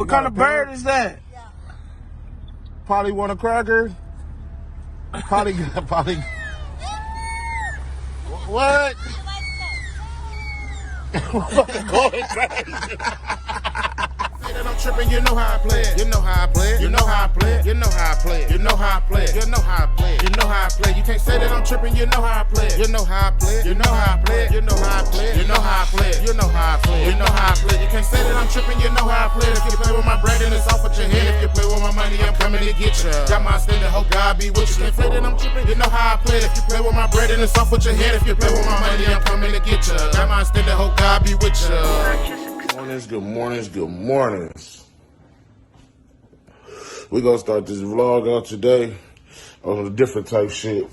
What kind of bird is that? Polly want a cracker? Polly. What? Going crazy. I'm tripping, you know how I play it. You know how I play it. You know how I play it. You know how I play it. You know how I play it. You know how I play it. You know how I play it. You can't say that I'm tripping, you know how I play it. You know how I play it. You know how I play it. You know how I play it. You know how I play it. You know how I play it. You know how I play it. You can't say that I'm tripping, you know how I play it. If you play with my bread and it's off with your head. If you play with my money, I'm coming to get you. Got my standard, hope God be with you. Can't say that I'm tripping, you know how I play it. If you play with my bread and it's off with your head. If you play with my money, I'm coming to get you. Got my standard, hope God be with you. Good mornings. We're gonna start this vlog out today on a different type shit.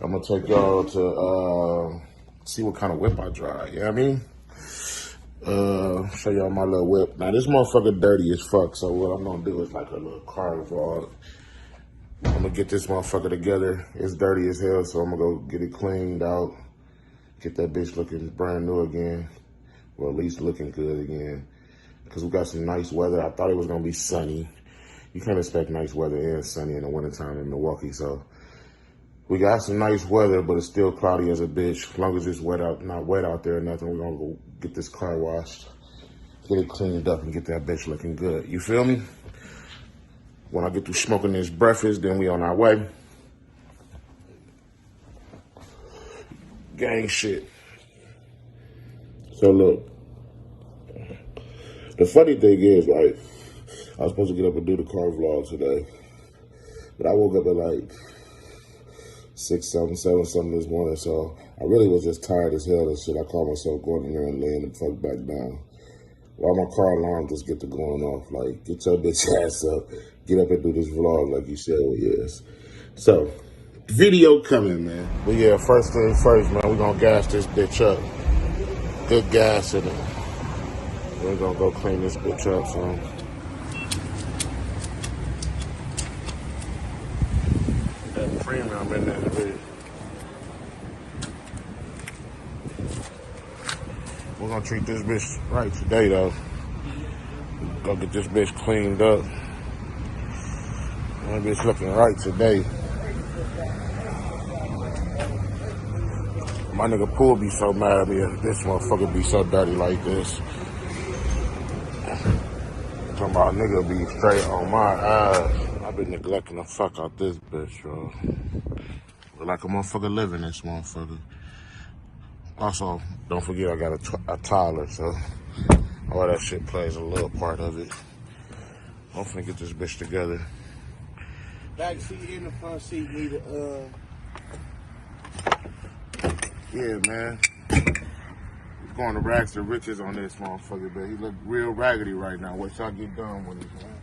I'm gonna take y'all to see what kind of whip I drive, you know what I mean? Show y'all my little whip. Now this motherfucker dirty as fuck, so what I'm gonna do is like a little car vlog. I'm gonna get this motherfucker together. It's dirty as hell, so I'm gonna go get it cleaned out. Get that bitch looking brand new again. Or at least looking good again. Because we got some nice weather. I thought it was going to be sunny. You can't expect nice weather and sunny in the wintertime in Milwaukee. So we got some nice weather, but it's still cloudy as a bitch. As long as it's not wet out there or nothing, we're going to go get this car washed. Get it cleaned up and get that bitch looking good. You feel me? When I get through smoking this breakfast, then we on our way. Gang shit. So look, the funny thing is, like, I was supposed to get up and do the car vlog today, but I woke up at like 6, 7 something this morning, so I really was just tired as hell and shit. I called myself going in there and laying the fuck back down. While my car alarm just get to going off, like, get your bitch ass up, get up and do this vlog like you said it is. So, video coming, man. But yeah, first thing first, man, we gonna gas this bitch up. Good gas in it. We're gonna go clean this bitch up, so. That premium in that bitch. We're gonna treat this bitch right today, though. Go get this bitch cleaned up. That bitch looking right today. My nigga Pool be so mad at me if this motherfucker be so dirty like this. Talking about nigga be straight on my ass. I been neglecting the fuck out this bitch, yo. Look like a motherfucker living this motherfucker. Also, don't forget I got a toddler, so all that shit plays a little part of it. I'm finna get this bitch together. Back seat and the front seat need a, Yeah, man. He's going to rags to riches on this motherfucker, but he look real raggedy right now. Wait till I get done with it, man.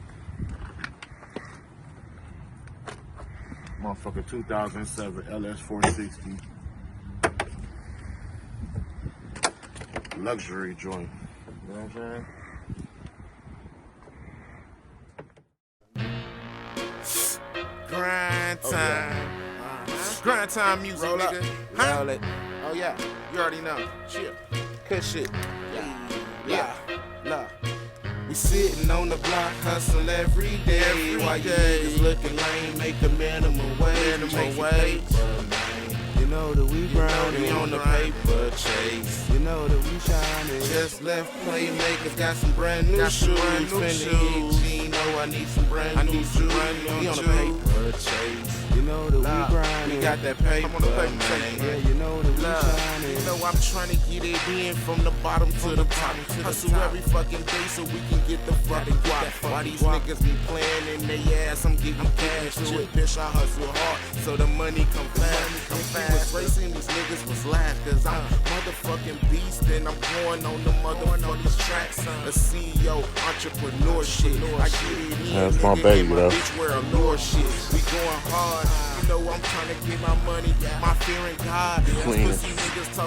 Motherfucker 2007 ls460. Luxury joint. You know what I'm saying? Grind time. Grind time music, roll nigga. Roll it. Oh yeah, you already know. Chill. Good shit. Yeah. We sitting on the block, hustle every day. While you niggas looking lame, make the minimum wage. You know that we grinding on the paper chase. You know that we shining. Just left Playmakers, got some brand new shoes. You know I need some brand new shoes. We on the paper chase. You know that we grinding. We got that paper, man. Yeah, you know that we shining. You know I'm trying to get it in from the bottom to the top. Hustle every fucking day so we can get the fucking guap. Why these niggas be playing in their ass, I'm getting cash to it. Bitch, I hustle hard so the money come fast. I'm fast racing, these niggas was laugh, cause I'm motherfucking beast and I'm going on the motherfucking tracks. A CEO, entrepreneur shit. I get it in. That's my baby, bro. Bitch, wear a lord shit. We going hard. You know I'm trying to get my money, my fear in God. Clean.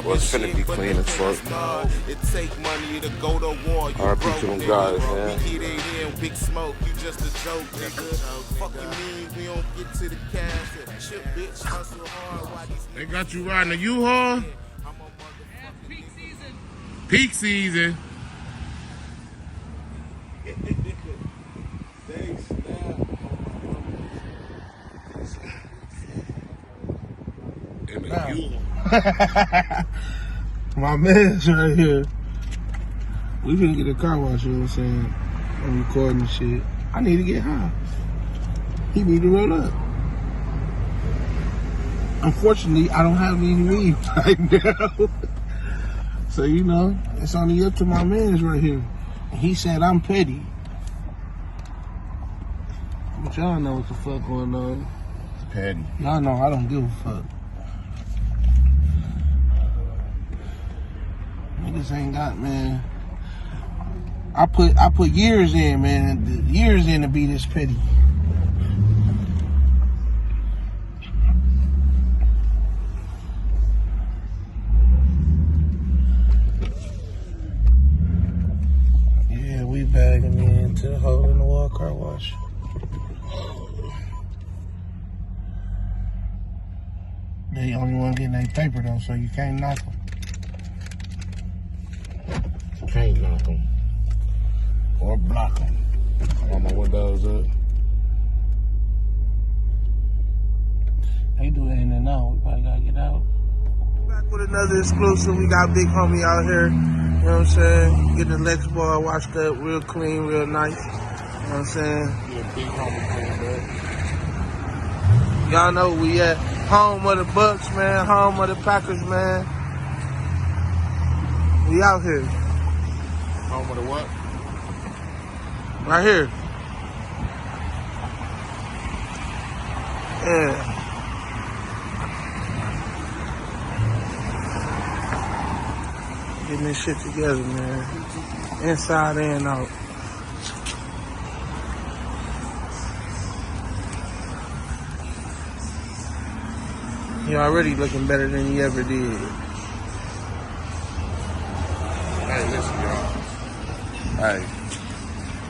What's finna be clean as fuck. It take money to go to war. You RP to them guys, man. We get it in, big smoke. You just a joke, nigga. Fuck you mean we don't get to the cash. Chip, bitch, hustle hard. Why these They got you riding a U-Haul? Peak season. Peak season. Thanks, now. And Now. you. My man's right here. We finna get a car wash, you know what I'm saying? I'm recording and shit. I need to get high. He need to roll up. Unfortunately, I don't have any weed right now. So, you know, it's only up to my man's right here. He said I'm petty. But y'all know what the fuck going on. Petty. Y'all know I don't give a fuck. Niggas ain't got, man. I put years in, man. Years in to be this petty. Yeah, we bagging into the hole in the wall car wash. They the only one getting their paper though, so you can't knock them. Can't knock them. Or block them. All my windows up. They do it in and out. We probably gotta get out. Back with another exclusive. We got Big Homie out here. You know what I'm saying? Get the Lex ball washed up real clean, real nice. You know what I'm saying? Yeah, Big Homie cleaned up. Y'all know we at home of the Bucks, man. Home of the Packers, man. We out here. Home of the what? Right here. Yeah. Getting this shit together, man. Inside and out. You're already looking better than you ever did. Hey, listen, y'all. Hey,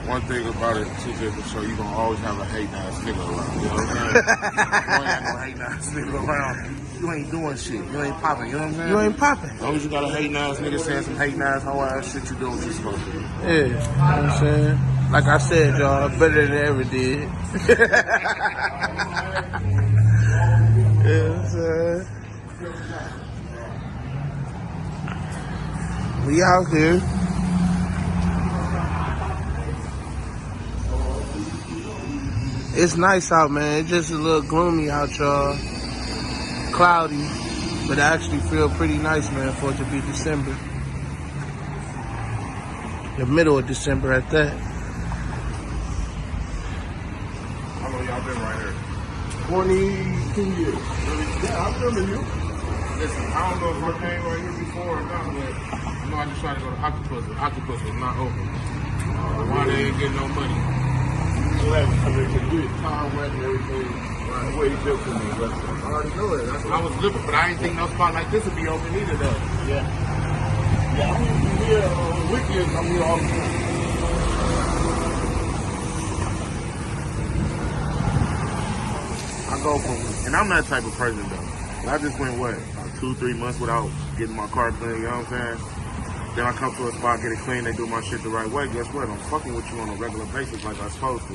one thing about it, TJ, for sure, you gonna always have a hating ass nigga around. You know what I'm saying? You ain't got no hating ass nigga around. You ain't doing shit. You ain't popping. You know what I'm saying? You ain't popping. As long as you got a hating ass nigga saying some hating ass hoe ass shit, you doing what you supposed to do. Yeah, you know what I'm saying? Like I said, y'all, better than I ever did. You know what I'm saying? We out here. It's nice out, man. It's just a little gloomy out, y'all. Cloudy, but I actually feel pretty nice, man, for it to be December. The middle of December at that. How long y'all been right here? 22 years. Yeah, I remember you. Listen, I don't know if I came right here before or not, but I know I just tried to go to Octopus, but Octopus was not open. Why they ain't getting no money? I mean, you time wet and everything. Right. The way you built to me, but I already know it. That's I was looking, but I didn't think no spot like this would be open either, though. Yeah. Yeah, I'm here on the weekends. I'm here all the time. I go from, and I'm that type of person, though. I just went, what, about 2-3 months without getting my car clean, you know what I'm saying? Then I come to a spot, get it clean, they do my shit the right way. Guess what? I'm fucking with you on a regular basis like I'm supposed to.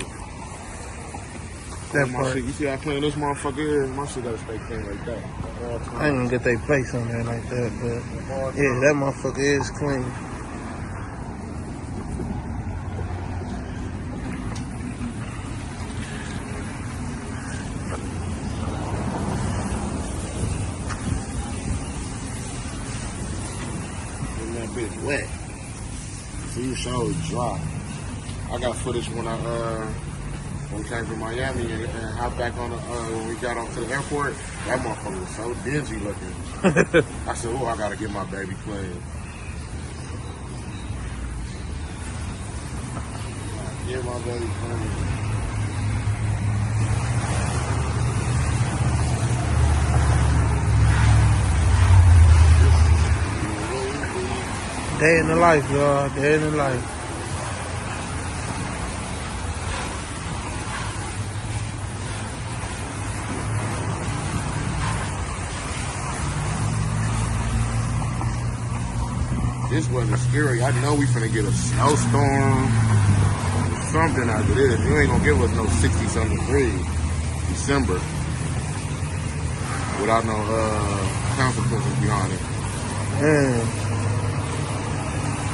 That My part. shit, you see how clean this motherfucker is? My shit gotta stay clean like that. All time. I ain't gonna get their place on there like that, but yeah, that motherfucker is clean. And that bitch wet. So you show it dry. I got footage when we came from Miami and hopped back on when we got onto the airport. That motherfucker was so dingy looking. I said, oh, I gotta get my baby clean. Get my baby clean. Day in the life, y'all. Day in the life. This weather's scary. I know we finna get a snowstorm something after this. You ain't gonna give us no 60-something degrees December without no consequences behind it.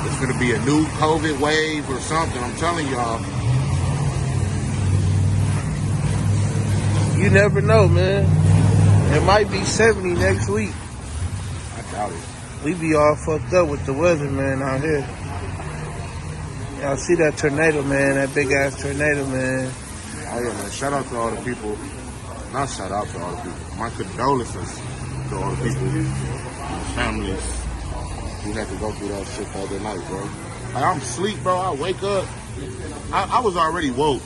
It's gonna be a new COVID wave or something. I'm telling y'all. You never know, man. It might be 70 next week. I doubt it. We be all fucked up with the weather, man, out here. Y'all see that tornado, man? That big ass tornado, man. Oh yeah, man. Shout out to all the people. Not shout out to all the people. My condolences to all the people, families who had to go through that shit the other night, bro. Like, I'm asleep, bro. I wake up. I was already woke.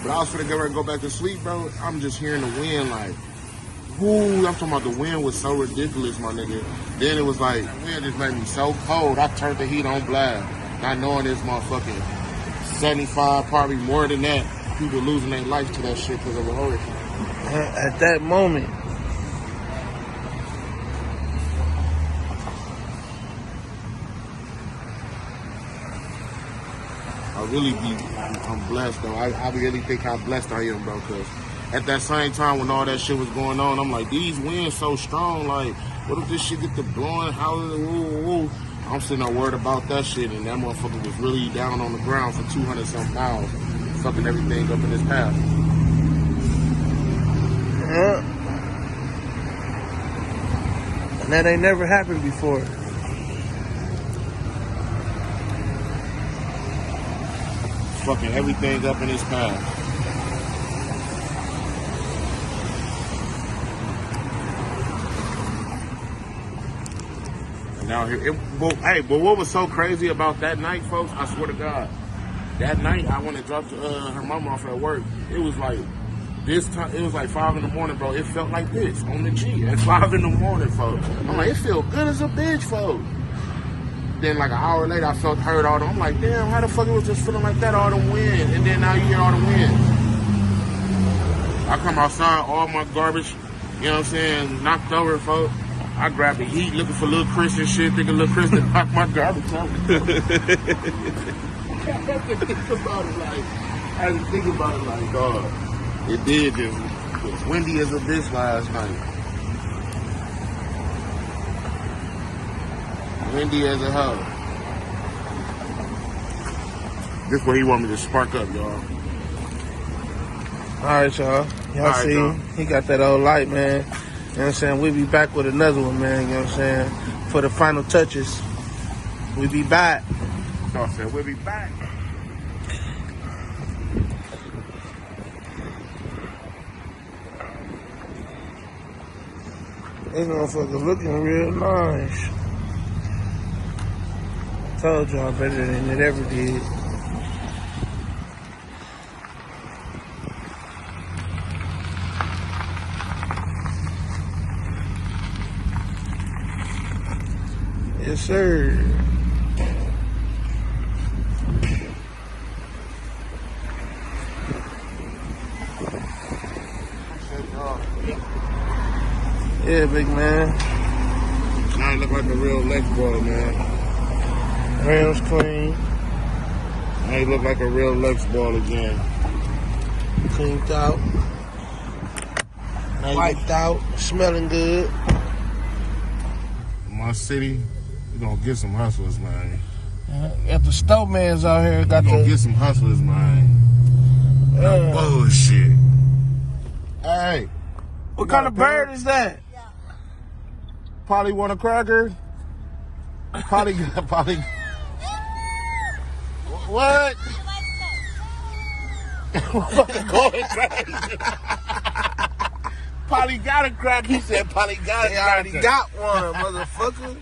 But I was finna get ready to go back to sleep, bro. I'm just hearing the wind like, whoo, I'm talking about the wind was so ridiculous, my nigga. Then it was like, wind just made me so cold. I turned the heat on blast. Not knowing this motherfucking 75, probably more than that, people losing their life to that shit because of a hurricane. At that moment. I'm blessed, though. I really think how blessed I am, bro, because at that same time when all that shit was going on, I'm like, these winds so strong, like, what if this shit get to blowing, howling, woo. I'm sitting there worried about that shit, and that motherfucker was really down on the ground for 200-something miles, fucking everything up in his path. Yeah. And that ain't never happened before. Fucking everything up in his path. And now here, but what was so crazy about that night, folks? I swear to God, that night I went and dropped her mama off at work. It was like this time. It was like 5 in the morning, bro. It felt like this on the G at 5 in the morning, folks. I'm like, it feel good as a bitch, folks. Then like an hour later, I heard all the. I'm like, damn, how the fuck it was just feeling like that, all the wind, and then now you hear all the wind. I come outside, all my garbage, you know what I'm saying, knocked over, folks. I grabbed the heat, looking for little Chris and shit, thinking little Chris to knock my garbage out. I had to think about it like, dog. It did just. It was windy as a bitch last night. Windy as a hell. This what he want me to spark up, y'all. Alright, y'all. Y'all see, y'all. he got that old light, man. You know what I'm saying? We'll be back with another one, man. You know what I'm saying? For the final touches. We'll be back. Y'all said we'll be back. This motherfucker looking real nice. Told y'all better than it ever did. Yes, sir. Yeah, big man. Now he look like a real Lex boy, man. Rims clean. Now he look like a real Lex ball again. Cleaned out. Wiped out. Smelling good. In my city, we gonna get some hustlers, man. If the stove man's out here, got We gonna the get some hustlers, man. No bullshit. Hey. what kind of bird is that? Polly want a cracker? Polly. What? Fucking going crazy. Polly got a crack. He said Polly got a cracker. I already got one, motherfucker.